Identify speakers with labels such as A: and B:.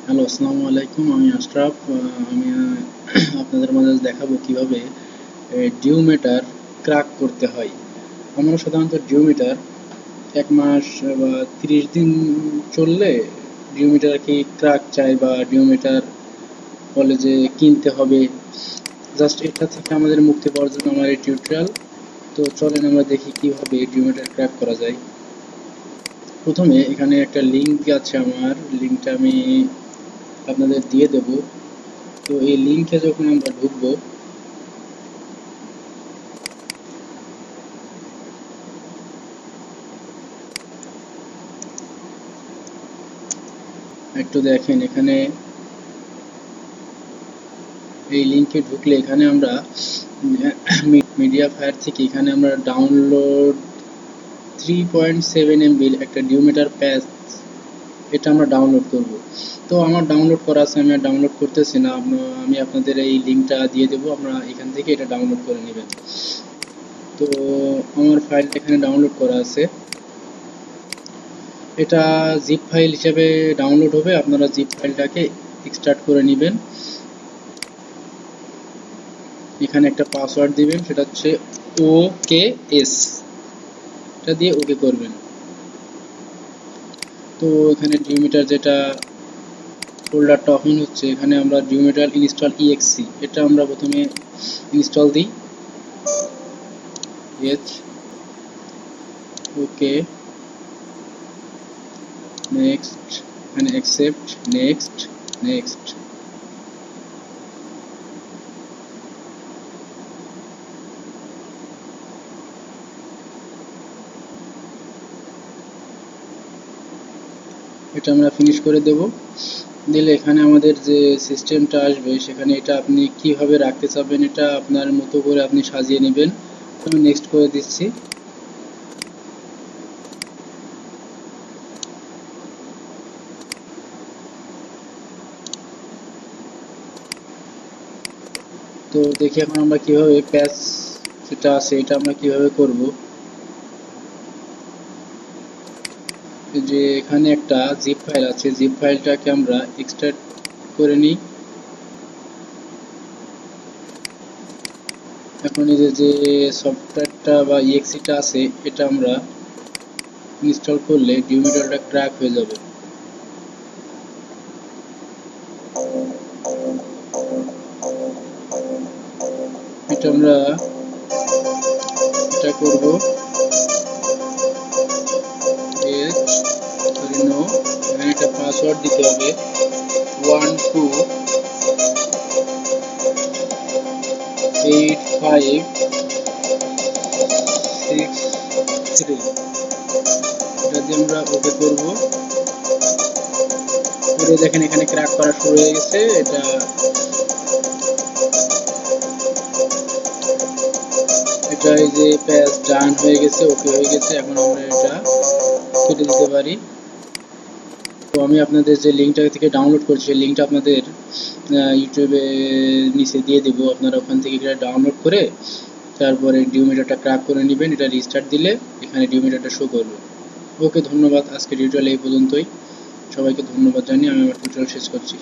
A: Hello, আসসালামু আলাইকুম। আমি আশরাফ। আমি আপনাদের মাঝে দেখাবো কিভাবে ডিউমিটার ক্র্যাক করতে হয়। আমরা সাধারণত ডিউমিটার 1 মাস বা 30 দিন চললে ডিউমিটার কি ক্র্যাক চাই বা ডিউমিটার বলে যে কিনতে হবে। জাস্ট এটা থেকে আমাদের মুক্তি পাওয়ার জন্য আমার এই টিউটোরিয়াল। তো চলেন আমরা দেখি কিভাবে ডিউমিটার ক্র্যাক করা যায়। প্রথমে এখানে একটা লিঙ্ক আছে, আমার লিঙ্কটা আমি আপনাদের দিয়ে দেব। তো এই লিঙ্কে যখন আমরা ঢুকবো, একটু দেখেন এখানে এই লিঙ্কে ঢুকলে এখানে আমরা মিডিয়া ফায়ার থেকে এখানে আমরা ডাউনলোড 3.7 MB একটা ডিউমিটার প্যাচ, এটা আমরা ডাউনলোড করব। তো আমার ডাউনলোড করা আছে, আমি আর ডাউনলোড করতেছি না। আমি আপনাদের এই লিঙ্কটা দিয়ে দেবো, আপনারা এখান থেকে এটা ডাউনলোড করে নেবেন। তো আমার ফাইলটা এখানে ডাউনলোড করা আছে, এটা জিপ ফাইল হিসেবে ডাউনলোড হবে। আপনারা জিপ ফাইলটাকে এক্সট্রাক্ট করে নেবেন। এখানে একটা পাসওয়ার্ড দিবেন, সেটা হচ্ছে OKS, এটা দিয়ে ওকে করবেন। তো এখানে ডিউমিটার যেটা ফোল্ডারটা ওপেন হচ্ছে, এখানে আমরা ডিউমিটার ইনস্টল EXE, এটা আমরা প্রথমে ইনস্টল দিই। ওকে, নেক্সট, এখানে অ্যাকসেপ্ট, নেক্সট, নেক্সট। এটা আমরা ফিনিশ করে দেব। দিলে এখানে আমাদের যে সিস্টেমটা আসবে, সেখানে এটা আপনি কিভাবে রাখতে চাবেন এটা আপনার মতো করে আপনি সাজিয়ে নেবেন। তো আমি নেক্সট করে দিচ্ছি। তো দেখি এখন আমরা কিভাবে প্যাচ যেটা আছে এটা আমরা কিভাবে করব। যে এখানে একটা জিপ ফাইল আছে, জিপ ফাইলটাকে আমরা এক্সট্রাক্ট করে নিই। এখন এই যে সফটওয়্যারটা বা EXE-টা আছে, এটা আমরা ইনস্টল করলে ডিউমিটারটা ক্র্যাক হয়ে যাবে। এটা আমরা এটা করব নো, এখানে একটা পাসওয়ার্ড দিতে হবে 128563। এটা দিয়ে আমরা ওকে করব। পুরো দেখেন এখানে ক্র্যাক করা শুরু হয়ে গেছে। এটা এই যে প্যাচ ডান হয়ে গেছে, ওকে হয়ে গেছে। এখন আমরা এটা কেটে দিতে পারি। তো আমি আপনাদের যে লিঙ্কটা থেকে ডাউনলোড করছি, সেই লিঙ্কটা আপনাদের ইউটিউবে নিচে দিয়ে দেব। আপনারা ওখান থেকে এটা ডাউনলোড করে তারপরে ডিউমিটারটা ক্র্যাক করে নেবেন। এটা রিস্টার্ট দিলে এখানে ডিউমিটারটা শো করবে। ওকে, ধন্যবাদ। আজকে টিউটোরিয়াল এই পর্যন্তই। সবাইকে ধন্যবাদ জানিয়ে আমি আমার টিউটোরিয়াল শেষ করছি।